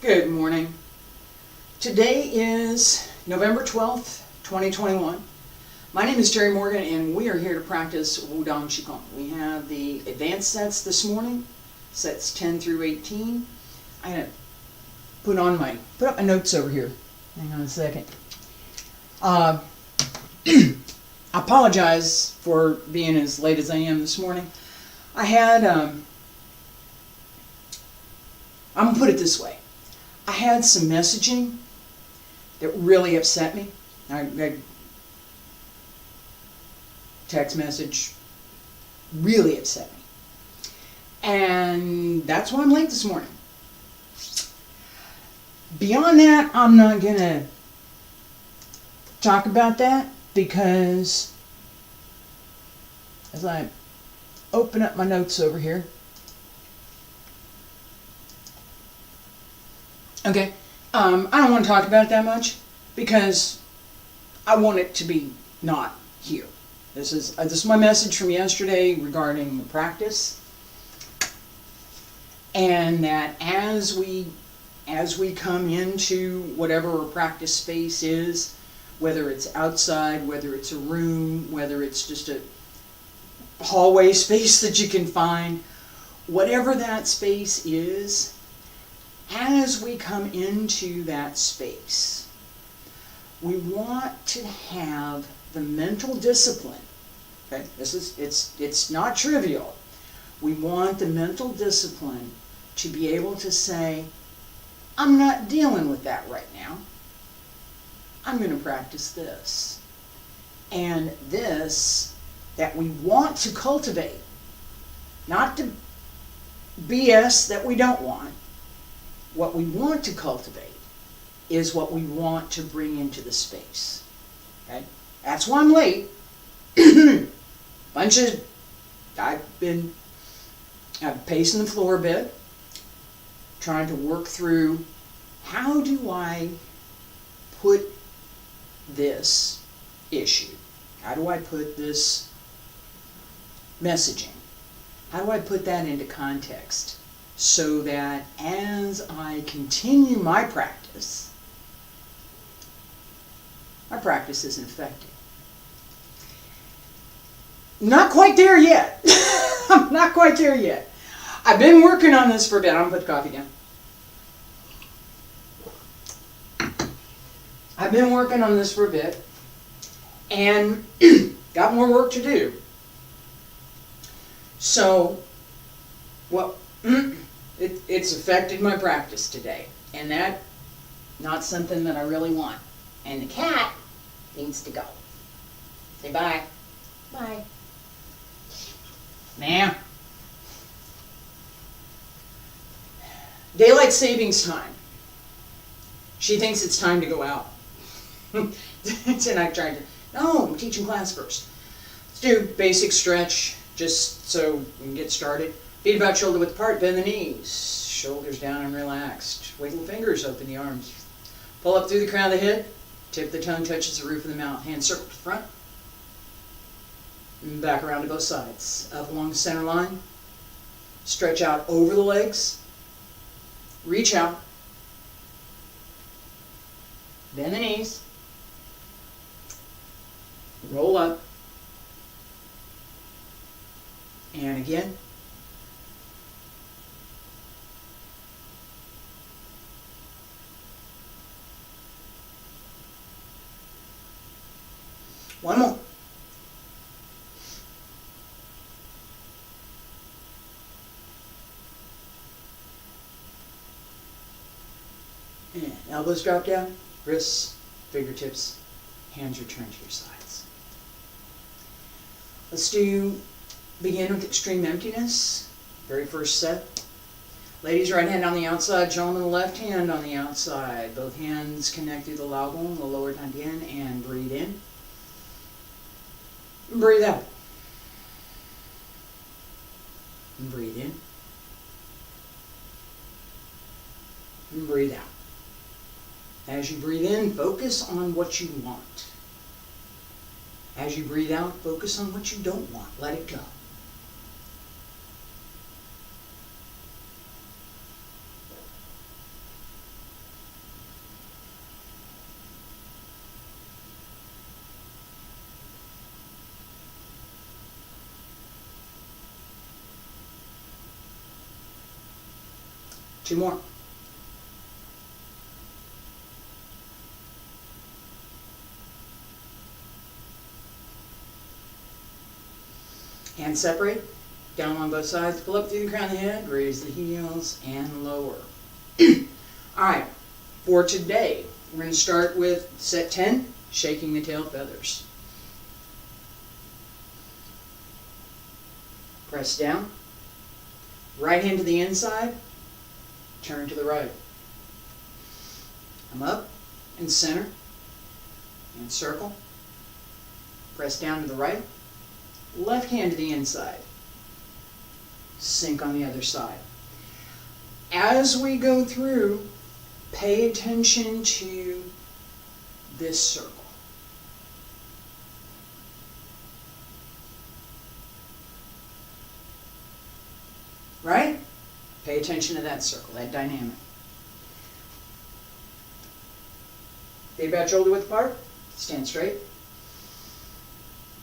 Good morning. Today is November 12th, 2021. My name is Terry Morgan and we are here to practice Wudang Qigong. We have the advanced sets this morning, sets 10 through 18. I'm going to put up my notes over here. Hang on a second. I apologize for being as late as I am this morning. I had, I'm going to put it this way. I had some messaging that really upset me. I text message really upset me. And that's why I'm late this morning. Beyond that, I'm not going to talk about that because as I open up my notes over here. Okay, I don't want to talk about it that much because I want it to be not here. This is my message from yesterday regarding the practice, and that as we come into whatever a practice space is, whether it's outside, whether it's a room, whether it's just a hallway space that you can find, whatever that space is, as we come into that space, we want to have the mental discipline. Okay, it's not trivial. We want the mental discipline to be able to say, I'm not dealing with that right now. I'm going to practice this. And this that we want to cultivate, not the BS that we don't want. What we want to cultivate is what we want to bring into the space. Okay? That's why I'm late. I've been pacing the floor a bit, trying to work through how do I put this issue, how do I put this messaging, how do I put that into context so that as I continue my practice isn't affected. Not quite there yet. I'm not quite there yet. I've been working on this for a bit. I'm going to put the coffee down. I've been working on this for a bit and got more work to do. So, it's affected my practice today, and that's not something that I really want. And the cat needs to go. Say bye. Bye. Nah. Daylight savings time. She thinks it's time to go out. And I tried to, no, I'm teaching class first. Let's do basic stretch, just so we can get started. Feet about shoulder width apart, bend the knees. Shoulders down and relaxed. Wiggle the fingers, open the arms. Pull up through the crown of the head. Tip of the tongue touches the roof of the mouth. Hands circle to front. And back around to both sides. Up along the center line. Stretch out over the legs. Reach out. Bend the knees. Roll up. And again. One more. And elbows drop down, wrists, fingertips, hands return to your sides. Let's begin with extreme emptiness. Very first set. Ladies, right hand on the outside, gentlemen, the left hand on the outside. Both hands connect through the laogong, the lower dantian, and breathe in. Breathe out. And breathe in. And breathe out. As you breathe in, focus on what you want. As you breathe out, focus on what you don't want. Let it go. 2 more. Hands separate, down on both sides, pull up through the crown of the head, raise the heels, and lower. Alright, for today, we're going to start with set 10, shaking the tail feathers. Press down, right hand to the inside, turn to the right. Come up and center, and circle. Press down to the right, left hand to the inside. Sink on the other side. As we go through, pay attention to this circle. Right? Pay attention to that circle, that dynamic. Stay about shoulder width apart. Stand straight.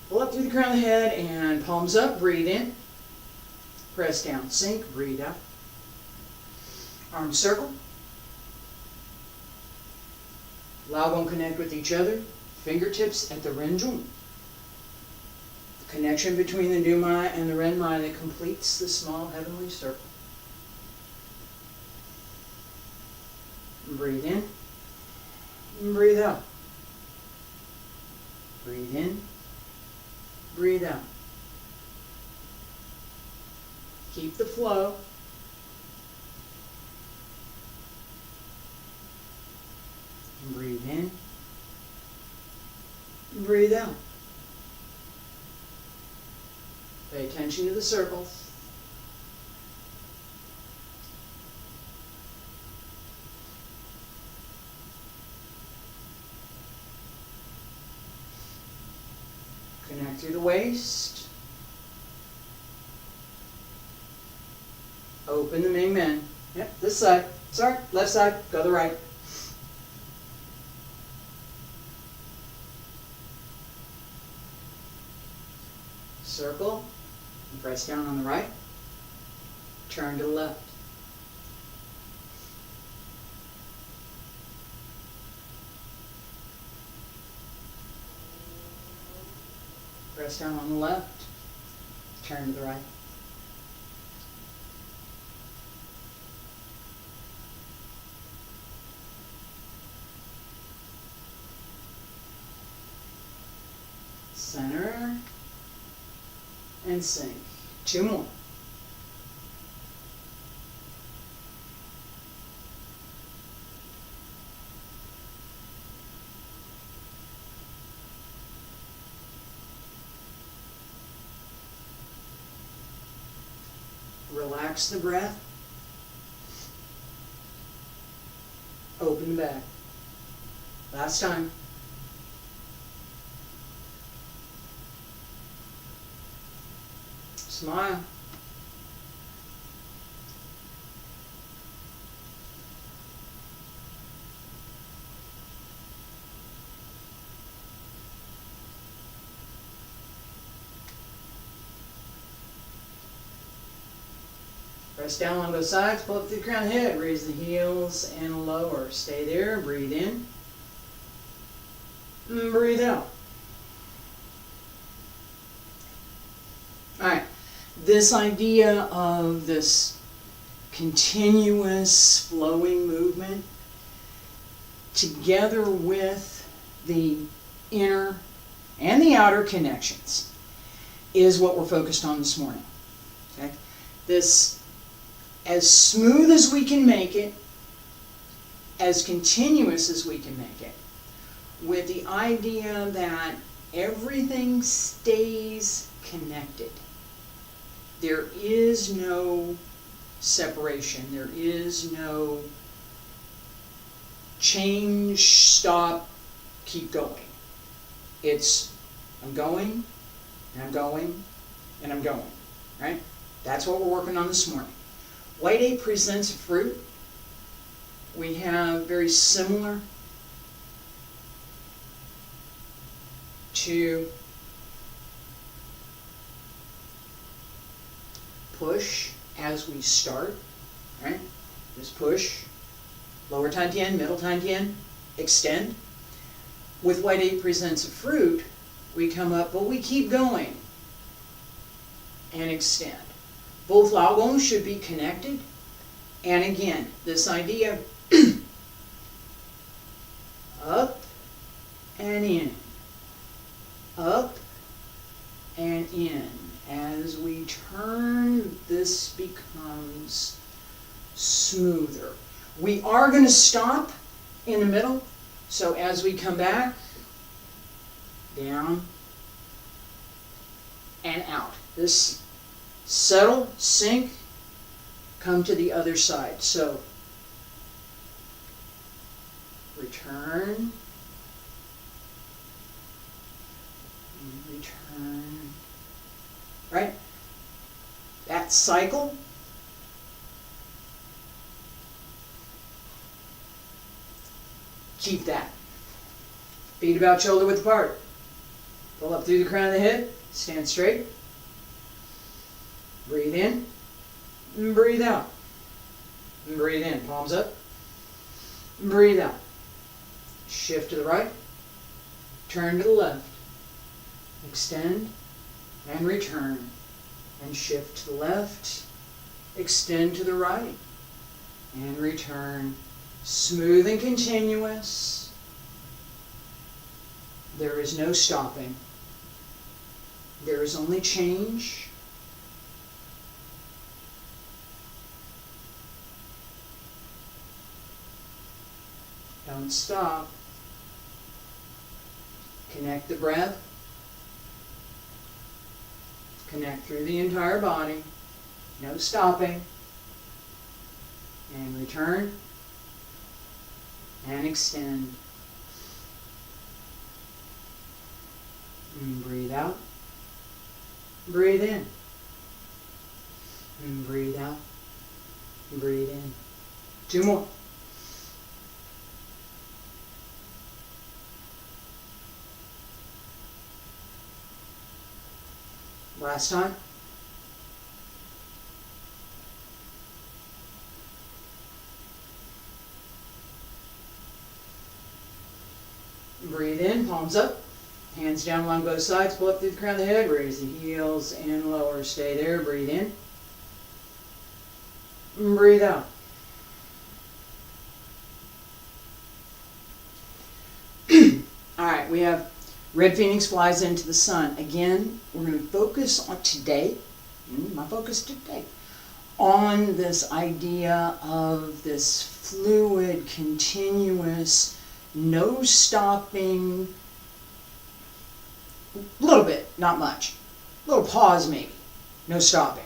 Pull up through the crown of the head and palms up. Breathe in. Press down. Sink. Breathe out. Arms circle. Allow them to connect with each other. Fingertips at the ren joint. The connection between the Dumai and the Renmai that completes the small heavenly circle. Breathe in. And breathe out. Breathe in. Breathe out. Keep the flow. And breathe in. And breathe out. Pay attention to the circles. Connect through the waist. Open the Ming Men. Yep, this side. Sorry, left side. Go the right. Circle. And press down on the right. Turn to the left. Press down on the left, turn to the right. Center and sink. 2 more. Relax the breath. Open the back. Last time. Smile. Press down on both sides, pull up through the crown of the head, raise the heels and lower. Stay there, breathe in, and breathe out. Alright, this idea of this continuous flowing movement together with the inner and the outer connections is what we're focused on this morning. Okay? This, as smooth as we can make it, as continuous as we can make it, with the idea that everything stays connected. There is no separation. There is no change, stop, keep going. It's I'm going, and I'm going, and I'm going. Right? That's what we're working on this morning. White 8 presents a fruit. We have very similar to push as we start, right? Just push, lower Tantien, middle Tantien, extend. With White 8 presents a fruit, we come up, but we keep going and extend. Both Laogongs should be connected. And again, this idea up and in, up and in. As we turn, this becomes smoother. We are going to stop in the middle, so as we come back, down and out. This settle, sink, come to the other side. So return, return, right? That cycle. Keep that. Feet about shoulder width apart. Pull up through the crown of the head. Stand straight. Breathe in. And breathe out. And breathe in. Palms up. And breathe out. Shift to the right. Turn to the left. Extend. And return. And shift to the left. Extend to the right. And return. Smooth and continuous. There is no stopping. There is only change. Don't stop. Connect the breath. Connect through the entire body. No stopping. And return. And extend. And breathe out. Breathe in. And breathe out. And breathe in. 2 more. Last time. Breathe in, palms up, hands down along both sides, pull up through the crown of the head, raise the heels and lower. Stay there, breathe in. And breathe out. Alright, we have Red Phoenix flies into the sun. Again, we're going to focus on today, my focus today, on this idea of this fluid, continuous, no stopping, a little bit, not much, a little pause maybe, no stopping,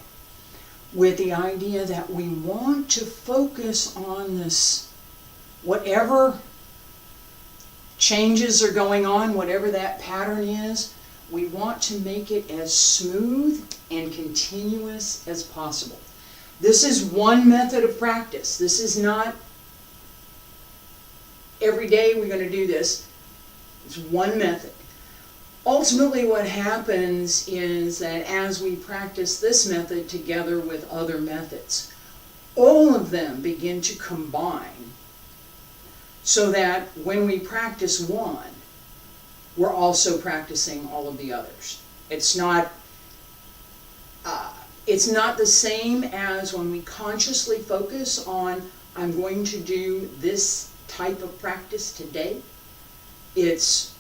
with the idea that we want to focus on this, whatever changes are going on, whatever that pattern is, we want to make it as smooth and continuous as possible. This is one method of practice. This is not every day we're going to do this. It's one method. Ultimately what happens is that as we practice this method together with other methods, all of them begin to combine so that when we practice one, we're also practicing all of the others. It's not the same as when we consciously focus on, I'm going to do this type of practice today. It's,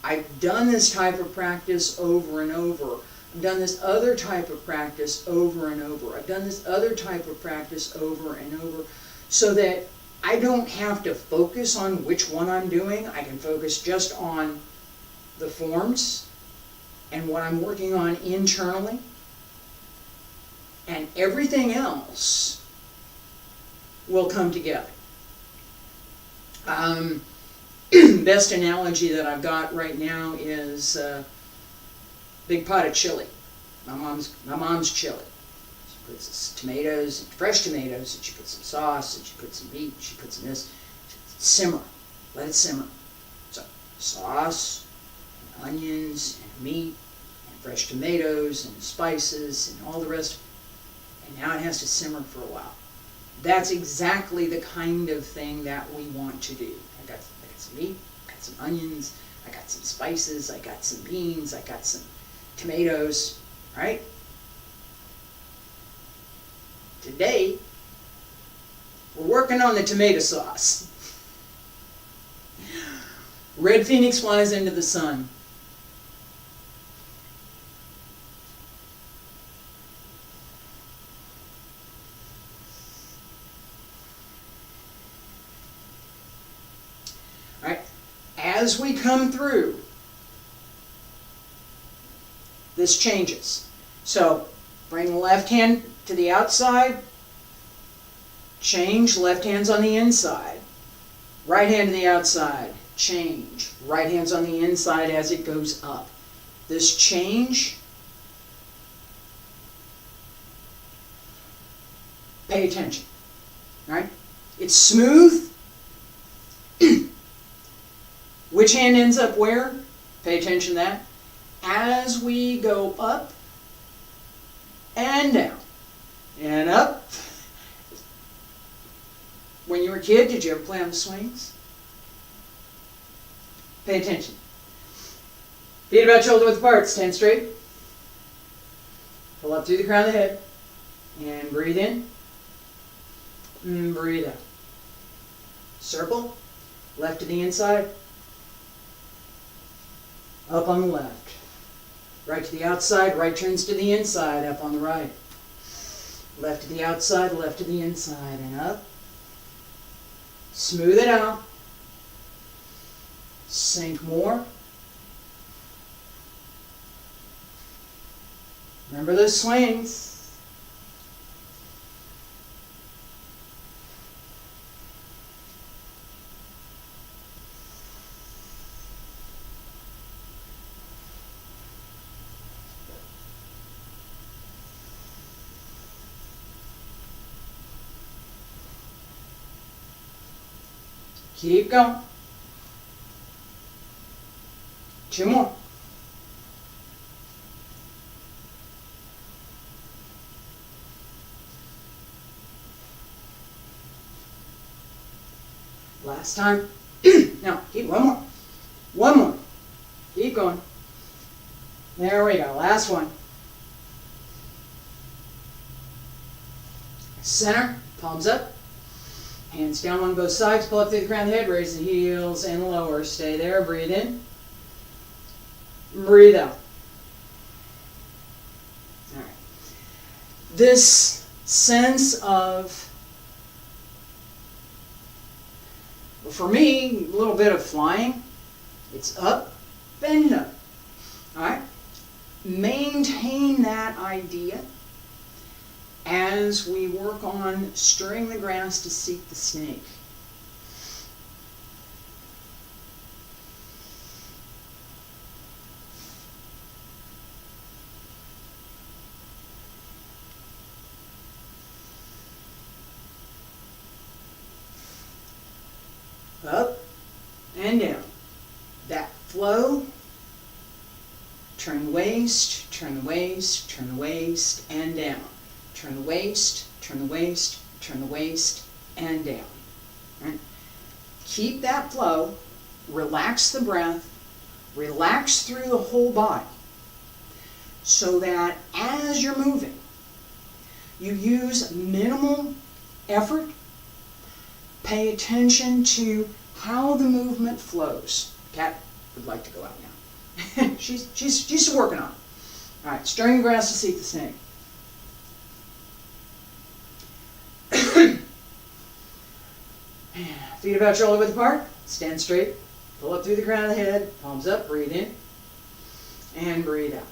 I've done this type of practice over and over. I've done this other type of practice over and over. I've done this other type of practice over and over, so that I don't have to focus on which one I'm doing. I can focus just on the forms and what I'm working on internally, and everything else will come together. Best analogy that I've got right now is a big pot of chili. My mom's chili. She puts tomatoes, fresh tomatoes, and she puts some sauce, and she puts some meat, she puts some this. Simmer. Let it simmer. So sauce, and onions, and meat, and fresh tomatoes, and spices, and all the rest. And now it has to simmer for a while. That's exactly the kind of thing that we want to do. I got some meat, I got some onions, I got some spices, I got some beans, I got some tomatoes, right? Today, we're working on the tomato sauce. Red Phoenix flies into the sun. All right, as we come through, this changes. So, bring the left hand to the outside, change, left hand's on the inside. Right hand to the outside, change. Right hand's on the inside as it goes up. This change, pay attention, right? It's smooth. Which hand ends up where? Pay attention to that. As we go up and down and up. When you were a kid, did you ever play on the swings? Pay attention. Feet about shoulder width apart, stand straight. Pull up through the crown of the head. And breathe in. And breathe out. Circle. Left to the inside. Up on the left. Right to the outside, right turns to the inside, up on the right. Left to the outside, left to the inside, and up. Smooth it out. Sink more. Remember those swings. Keep going. 2 more. Last time. Now, keep 1 more. 1 more. Keep going. There we go. Last one. Center. Palms up. Hands down on both sides, pull up through the crown of the head, raise the heels and lower. Stay there, breathe in. Breathe out. All right. This sense of, well, for me, a little bit of flying. It's up and up. All right. Maintain that idea as we work on stirring the grass to seek the snake. Up and down. That flow. Turn the waist, turn the waist, turn the waist, and down. Turn the waist, turn the waist, turn the waist, and down. Right? Keep that flow. Relax the breath. Relax through the whole body. So that as you're moving, you use minimal effort. Pay attention to how the movement flows. Cat would like to go out now. she's working on it. All right, stirring the grass to seek the snake. Feet about shoulder width apart. Stand straight. Pull up through the crown of the head. Palms up. Breathe in. And breathe out.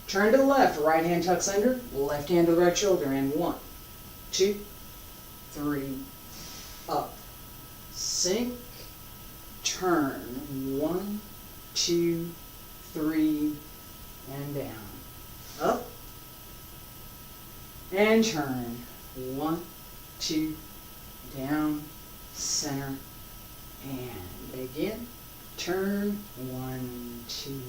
Turn to the left. Right hand tucks under. Left hand to the right shoulder. And 1, 2, 3. Up. Sink. Turn. 1, 2, 3. And down. Up. And turn. 1, 2, down. Center, and again, turn, 1, 2,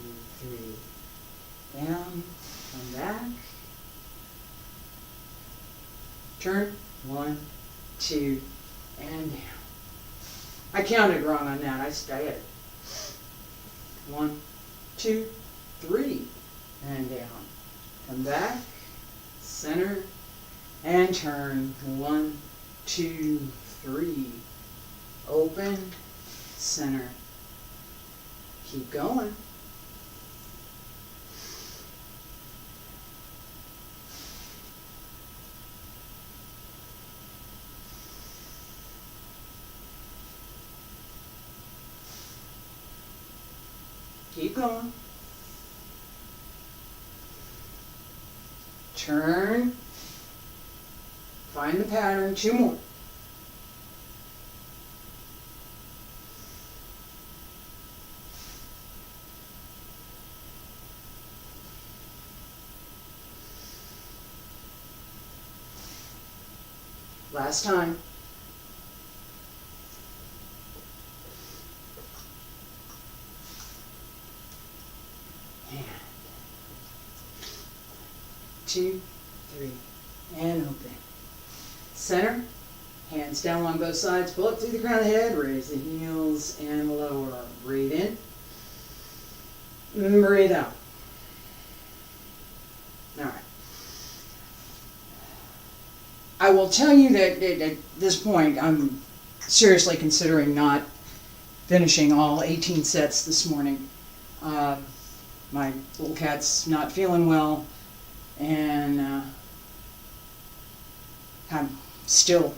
3, down, come back, turn, 1, 2, and down. I counted wrong on that. I had 1, 2, 3, and down. Come back, center, and turn. 1, 2, 3. Open, center. Keep going. Keep going. Turn. Find the pattern. 2 more. Last time. And 2, 3, and open. Center, hands down along both sides, pull up through the crown of the head, raise the heels and lower. Breathe in, and breathe out. All right. I will tell you that at this point, I'm seriously considering not finishing all 18 sets this morning. My little cat's not feeling well, and I'm still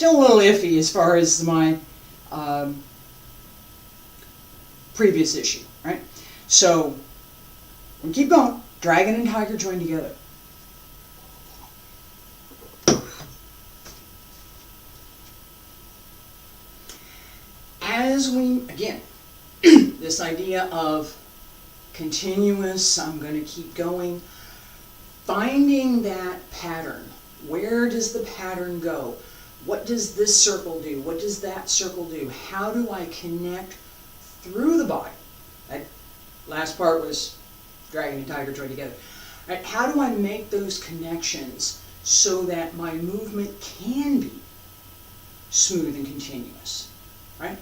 a little iffy as far as my previous issue, right? So, we'll keep going. Dragon and tiger join together. As we, again, this idea of continuous, I'm going to keep going, finding that pattern. Where does the pattern go? What does this circle do? What does that circle do? How do I connect through the body? That last part was dragon and tiger join together. Right? How do I make those connections so that my movement can be smooth and continuous? Right?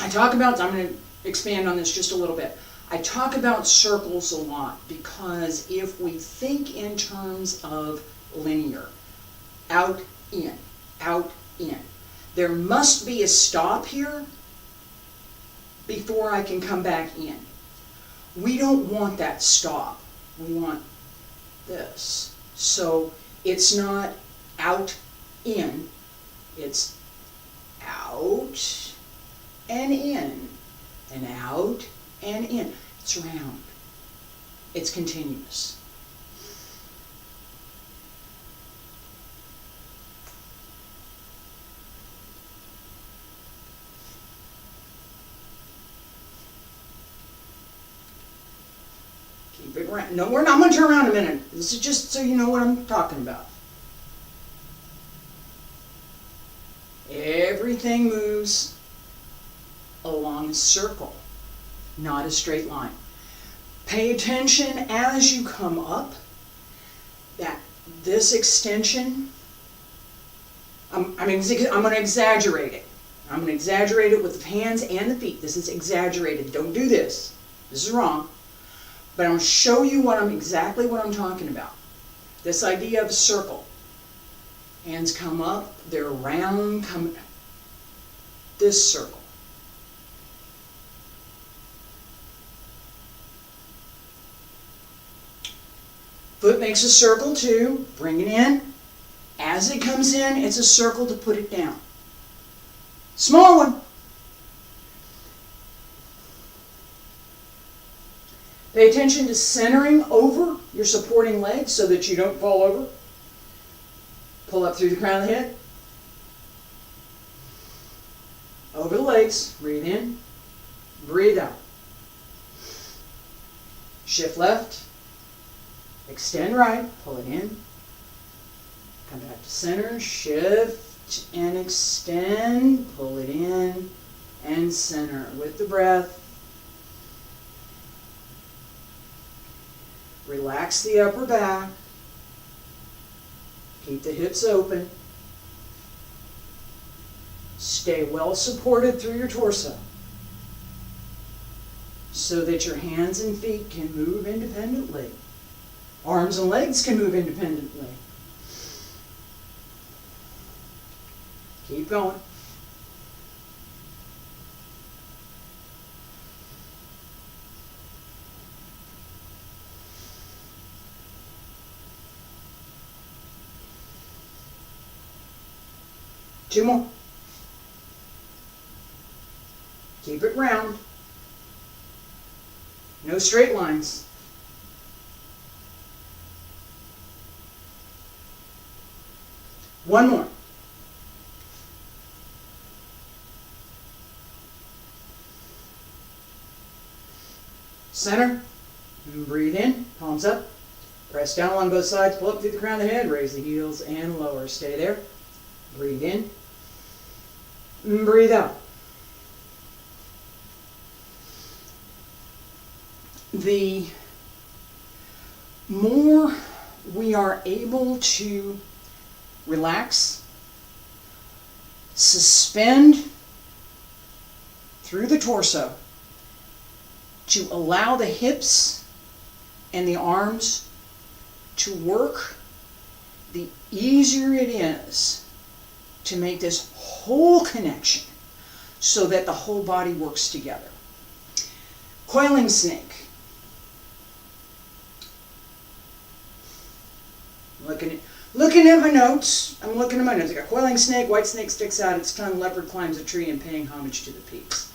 I talk about, I'm going to expand on this just a little bit. I talk about circles a lot because if we think in terms of linear, out, in, there must be a stop here before I can come back in. We don't want that stop. We want this. So it's not out, in, it's out and in, and out and in. It's round. It's continuous. Keep it round. No, I'm going to turn around a minute. This is just so you know what I'm talking about. Everything moves along a circle, not a straight line. Pay attention as you come up, that this extension, I'm going to exaggerate it. I'm going to exaggerate it with the hands and the feet. This is exaggerated. Don't do this. This is wrong. But I'm going to show you exactly what I'm talking about. This idea of a circle. Hands come up, they're round, come this circle. Foot makes a circle too, bring it in. As it comes in, it's a circle to put it down. Small one. Pay attention to centering over your supporting leg so that you don't fall over. Pull up through the crown of the head. Over the legs. Breathe in. Breathe out. Shift left. Extend right. Pull it in. Come back to center. Shift and extend. Pull it in. And center with the breath. Relax the upper back. Keep the hips open. Stay well supported through your torso so that your hands and feet can move independently. Arms and legs can move independently. Keep going. Two more. Keep it round. No straight lines. One more. Center. And breathe in. Palms up. Press down along both sides. Pull up through the crown of the head. Raise the heels and lower. Stay there. Breathe in. And breathe out. The more we are able to relax, suspend through the torso to allow the hips and the arms to work, the easier it is to make this whole connection so that the whole body works together. Coiling Snake. Looking at my notes. I'm looking at my notes. I got coiling snake, white snake sticks out its tongue, leopard climbs a tree, and paying homage to the peaks.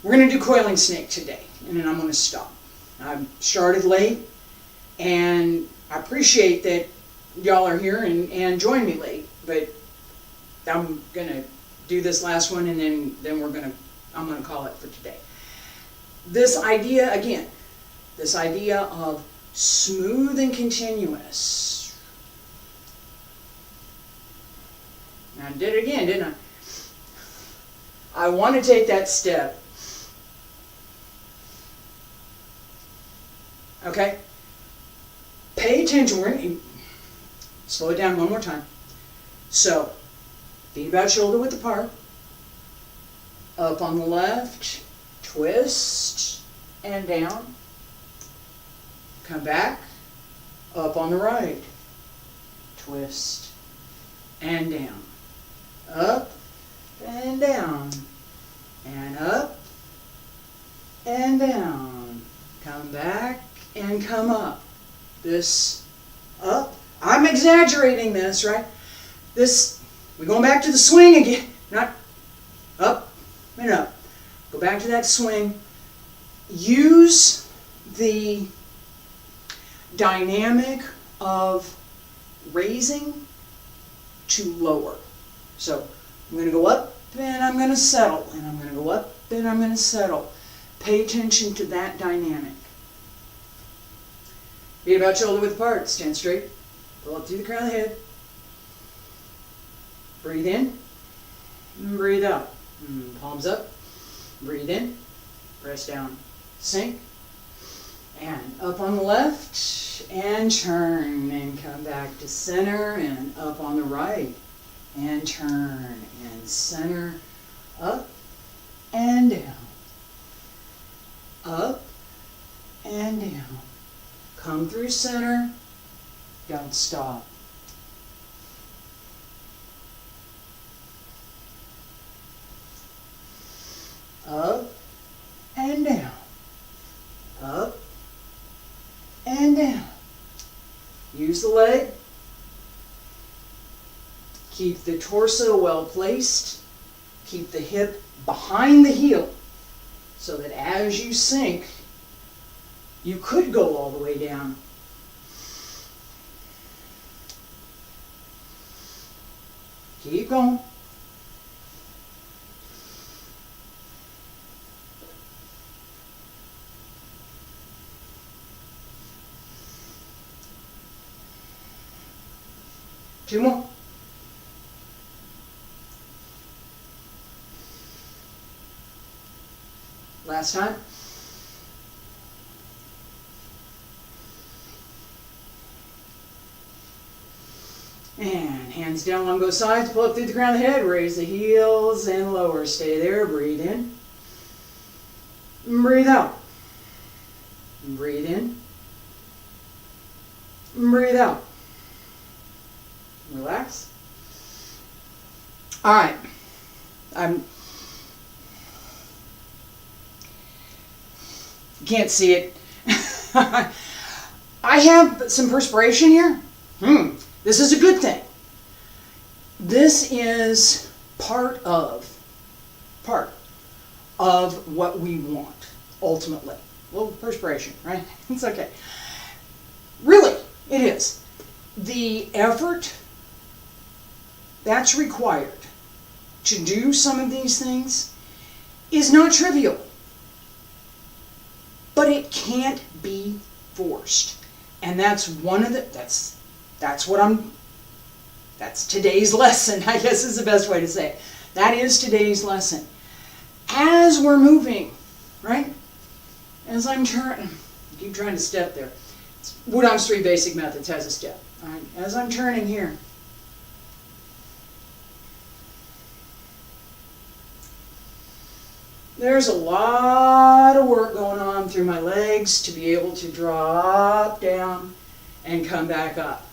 We're going to do coiling snake today, and then I'm going to stop. I started late, and I appreciate that y'all are here and join me late, but I'm going to do this last one, and then I'm going to call it for today. This idea, again, this idea of smooth and continuous. Now, I did it again, didn't I? I want to take that step. Okay? Pay attention. We're going to slow it down one more time. So, feet about shoulder width apart. Up on the left. Twist and down. Come back. Up on the right. Twist and down. Up and down. And up and down. Come back and come up. This up. I'm exaggerating this, right? This, we're going back to the swing again. Not up and up. Go back to that swing. Use the dynamic of raising to lower. So I'm going to go up and I'm going to settle. And I'm going to go up and I'm going to settle. Pay attention to that dynamic. Feet about shoulder width apart. Stand straight. Pull up through the crown of the head. Breathe in. And breathe out. And palms up. Breathe in. Press down. Sink. And up on the left. And turn. And come back to center. And up on the right. And turn. And center. Up. And down. Up. And down. Come through center. Don't stop. Up and down. Up and down. Use the leg. Keep the torso well placed. Keep the hip behind the heel so that as you sink, you could go all the way down. Keep going. Two more. Last time. Hands down along both sides, pull up through the crown of the head, raise the heels and lower. Stay there, breathe in. Breathe out. Breathe in. Breathe out. Relax. All right. You can't see it. I have some perspiration here. This is a good thing. This is part of what we want, ultimately. A little perspiration, right? It's okay. Really, it is. The effort that's required to do some of these things is not trivial. But it can't be forced. And that's one of the, that's today's lesson, I guess is the best way to say it. That is today's lesson. As we're moving, right? As I'm turning, I keep trying to step there. Wudang's 3 basic methods has a step. All right? As I'm turning here, there's a lot of work going on through my legs to be able to drop down and come back up.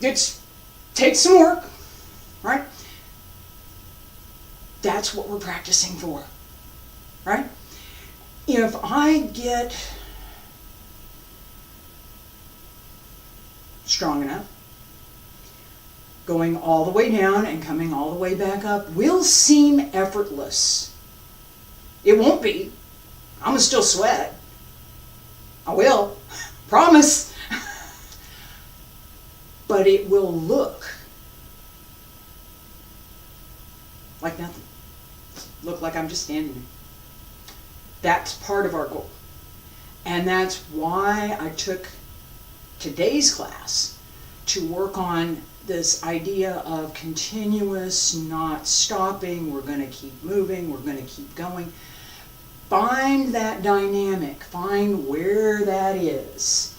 It takes some work, right? That's what we're practicing for, right? If I get strong enough, going all the way down and coming all the way back up will seem effortless. It won't be. I'm going to still sweat. I will. Promise. But it will look like nothing. Look like I'm just standing there. That's part of our goal. And that's why I took today's class to work on this idea of continuous, not stopping. We're going to keep moving. We're going to keep going. Find that dynamic. Find where that is.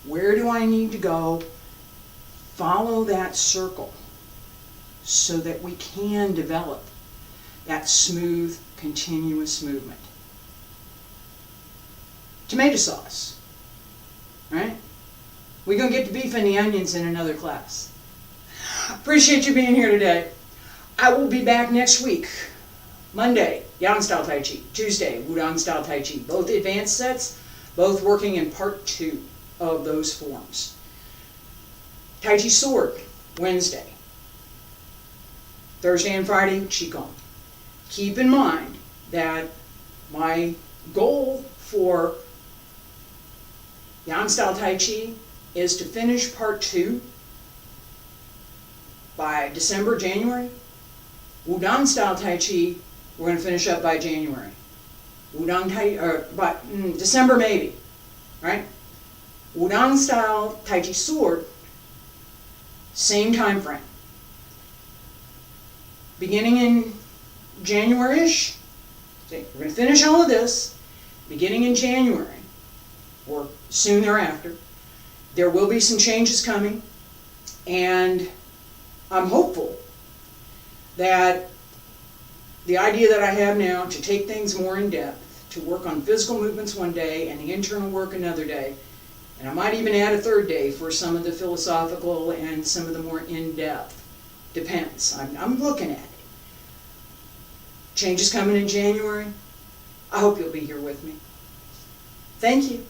Where do I need to go? Follow that circle so that we can develop that smooth, continuous movement. Tomato sauce, right? We're going to get to beef and the onions in another class. Appreciate you being here today. I will be back next week. Monday, Yang Style Tai Chi. Tuesday, Wudang Style Tai Chi. Both advanced sets, both working in part 2 of those forms. Tai Chi Sword, Wednesday. Thursday and Friday, Qigong. Keep in mind that my goal for Yang Style Tai Chi is to finish part 2 by December, January. Wudang Style Tai Chi, we're going to finish up by January. December maybe, right? Wudang Style Tai Chi Sword, same time frame. Beginning in January-ish, we're going to finish all of this, beginning in January, or soon thereafter. There will be some changes coming, and I'm hopeful that the idea that I have now to take things more in depth, to work on physical movements one day and the internal work another day, and I might even add a third day for some of the philosophical and some of the more in-depth. Depends. I'm looking at it. Changes coming in January. I hope you'll be here with me. Thank you.